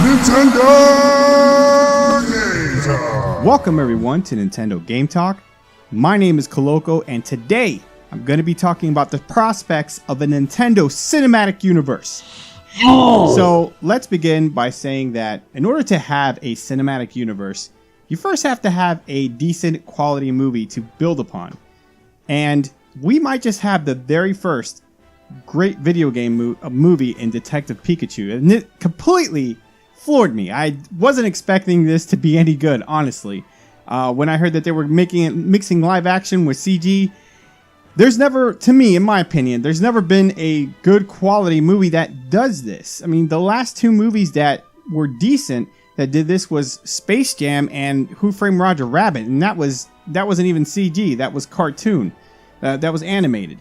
Nintendo Game Talk. Welcome everyone to Nintendo Game Talk. My name is Koloko, and today I'm going to be talking about the prospects of a Nintendo cinematic universe. So let's begin by saying that in order to have a cinematic universe, you first have to have a decent quality movie to build upon. And we might just have the very first great video game movie in Detective Pikachu, and it completely floored me. I wasn't expecting this to be any good, honestly. When I heard that they were mixing live action with CG, there's never, to me, in my opinion, there's never been a good quality movie that does this. I mean, the last two movies that were decent that did this was Space Jam and Who Framed Roger Rabbit, and that wasn't even CG. That was cartoon. That was animated,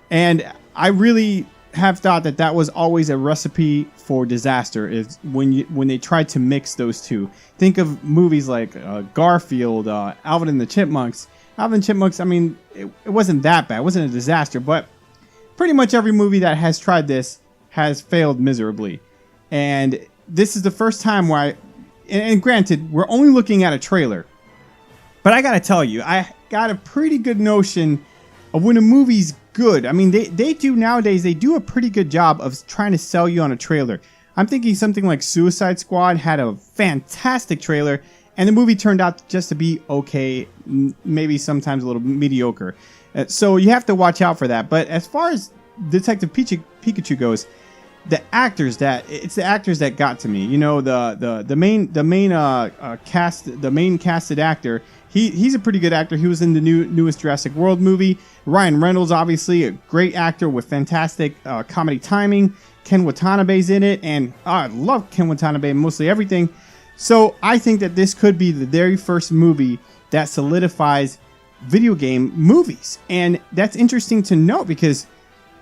and I really have thought that was always a recipe for disaster, is when they tried to mix those two. Think of movies like Garfield, Alvin and the Chipmunks. Alvin and the Chipmunks, I mean, it wasn't that bad. It wasn't a disaster, but pretty much every movie that has tried this has failed miserably. And this is the first time where and granted, we're only looking at a trailer, but I gotta tell you, I got a pretty good notion of when a movie's good. I mean, they do nowadays, they do a pretty good job of trying to sell you on a trailer. I'm thinking something like Suicide Squad had a fantastic trailer, and the movie turned out just to be okay, maybe sometimes a little mediocre. So you have to watch out for that. But as far as Detective Pikachu goes, the actors that got to me. You know, the main casted actor. He's a pretty good actor. He was in the newest Jurassic World movie. Ryan Reynolds, obviously, a great actor with fantastic comedy timing. Ken Watanabe's in it, and I love Ken Watanabe in mostly everything. So I think that this could be the very first movie that solidifies video game movies. And that's interesting to note because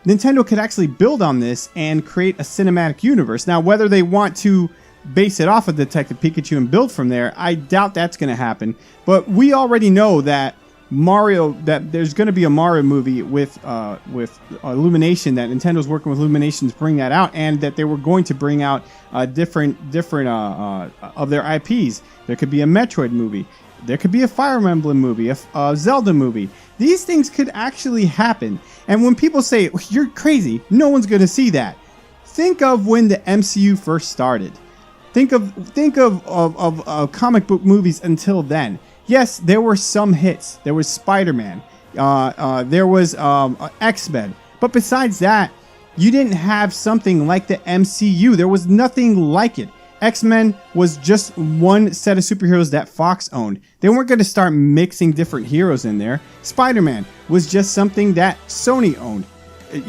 Nintendo could actually build on this and create a cinematic universe. Now, whether they want to base it off of Detective Pikachu and build from there, I doubt that's going to happen. But we already know that there's going to be a Mario movie with Illumination, that Nintendo's working with Illumination to bring that out, and that they were going to bring out different of their IPs. There could be a Metroid movie. There could be a Fire Emblem movie, a Zelda movie. These things could actually happen. And when people say, you're crazy, no one's going to see that. Think of when the MCU first started. Think of comic book movies until then. Yes, there were some hits. There was Spider-Man. There was X-Men. But besides that, you didn't have something like the MCU. There was nothing like it. X-Men was just one set of superheroes that Fox owned. They weren't going to start mixing different heroes in there. Spider-Man was just something that Sony owned,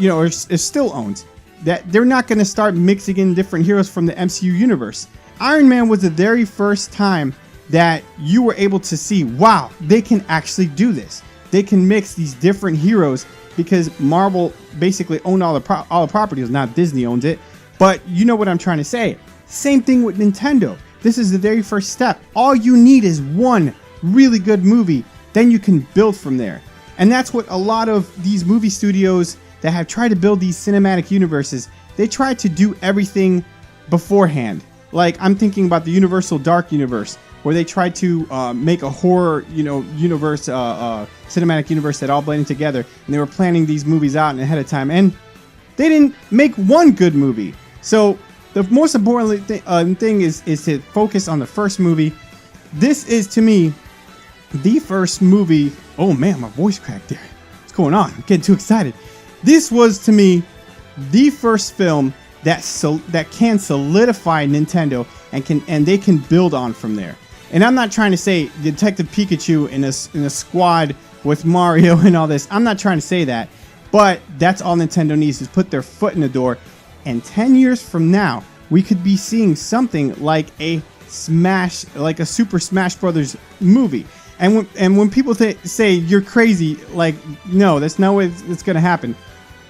or still owns. That they're not going to start mixing in different heroes from the MCU universe. Iron Man was the very first time that you were able to see, wow, they can actually do this. They can mix these different heroes, because Marvel basically owned all the properties. Not Disney owns it, but you know what I'm trying to say. Same thing with Nintendo. This is the very first step. All you need is one really good movie, then you can build from there. And that's what a lot of these movie studios that have tried to build these cinematic universes, they try to do everything beforehand. Like, I'm thinking about the Universal Dark Universe, where they tried to make a horror, universe, cinematic universe that all blended together, and they were planning these movies out ahead of time, and they didn't make one good movie. So the most important thing is to focus on the first movie. This is, to me, the first movie. Oh man, my voice cracked there. What's going on? I'm getting too excited. This was, to me, the first film that can solidify Nintendo and they can build on from there. And I'm not trying to say Detective Pikachu in a squad with Mario and all this. I'm not trying to say that, but that's all Nintendo needs, is put their foot in the door. And 10 years from now, we could be seeing something like a Super Smash Brothers movie. And when people say you're crazy, like, no, that's no way it's going to happen.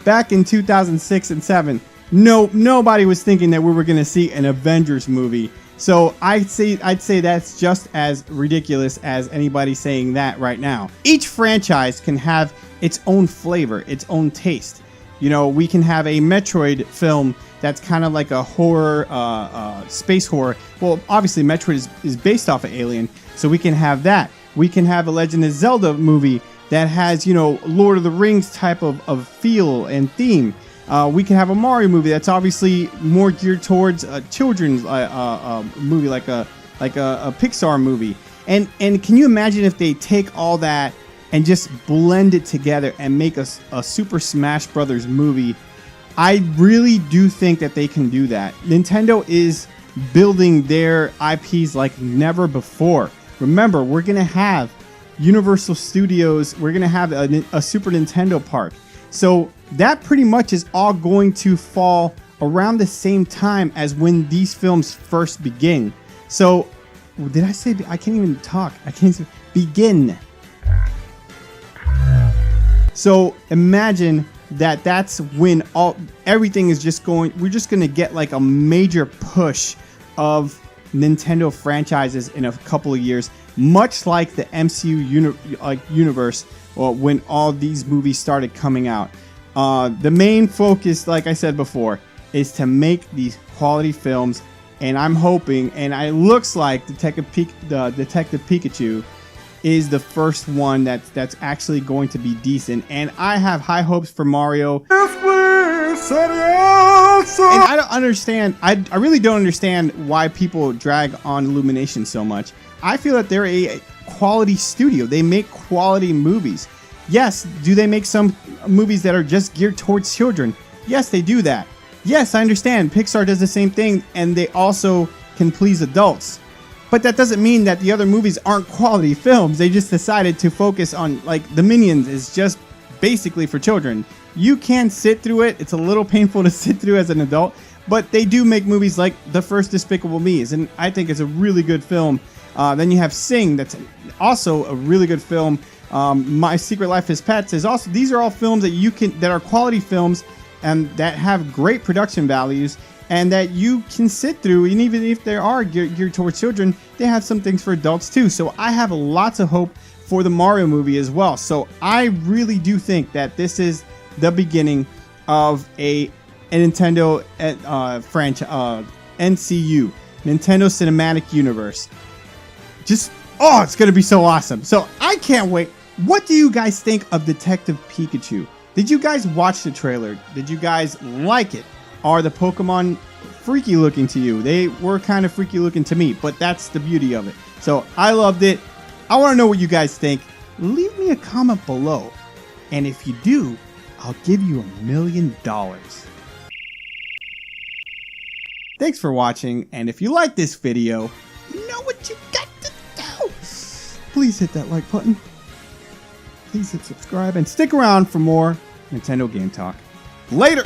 Back in 2006 and 7, nobody was thinking that we were going to see an Avengers movie. So I'd say that's just as ridiculous as anybody saying that right now. Each franchise can have its own flavor, its own taste. We can have a Metroid film that's kind of like a horror, space horror. Well, obviously Metroid is based off of Alien, so we can have that. We can have a Legend of Zelda movie that has, you know, Lord of the Rings type of feel and theme. We can have a Mario movie that's obviously more geared towards a children's movie, like a Pixar movie. And can you imagine if they take all that and just blend it together and make a Super Smash Brothers movie? I really do think that they can do that. Nintendo is building their IPs like never before. Remember, we're going to have Universal Studios. We're going to have a Super Nintendo park. So that pretty much is all going to fall around the same time as when these films first begin. So, did I say, I can't even talk. I can't say, begin. So imagine that that's when everything is just going, we're just going to get like a major push of Nintendo franchises in a couple of years, much like the MCU universe, when all these movies started coming out. The main focus, like I said before, is to make these quality films, and I'm hoping, and it looks like Detective Pikachu is the first one that's actually going to be decent, and I have high hopes for Mario. And I don't understand. I really don't understand why people drag on Illumination so much. I feel that they're a quality studio. They make quality movies. Yes, do they make some movies that are just geared towards children? Yes, they do that. Yes, I understand. Pixar does the same thing, and they also can please adults. But that doesn't mean that the other movies aren't quality films. They just decided to focus on, like, the Minions is just basically for children. You can sit through it. It's a little painful to sit through as an adult, but they do make movies like the first Despicable Me, and I think it's a really good film. Then you have Sing, that's also a really good film. My Secret Life as Pets is also. These are all films that are quality films and that have great production values and that you can sit through. And even if they are geared towards children, they have some things for adults too. So I have lots of hope for the Mario movie as well. So I really do think that this is the beginning of a Nintendo franchise, NCU, Nintendo Cinematic Universe. It's going to be so awesome. So I can't wait. What do you guys think of Detective Pikachu? Did you guys watch the trailer? Did you guys like it? Are the Pokemon freaky looking to you? They were kind of freaky looking to me, but that's the beauty of it. So I loved it. I want to know what you guys think. Leave me a comment below. And if you do, I'll give you $1 million. Thanks for watching. And if you like this video, you know what you got to do. Please hit that like button. Please hit subscribe and stick around for more Nintendo Game Talk. Later!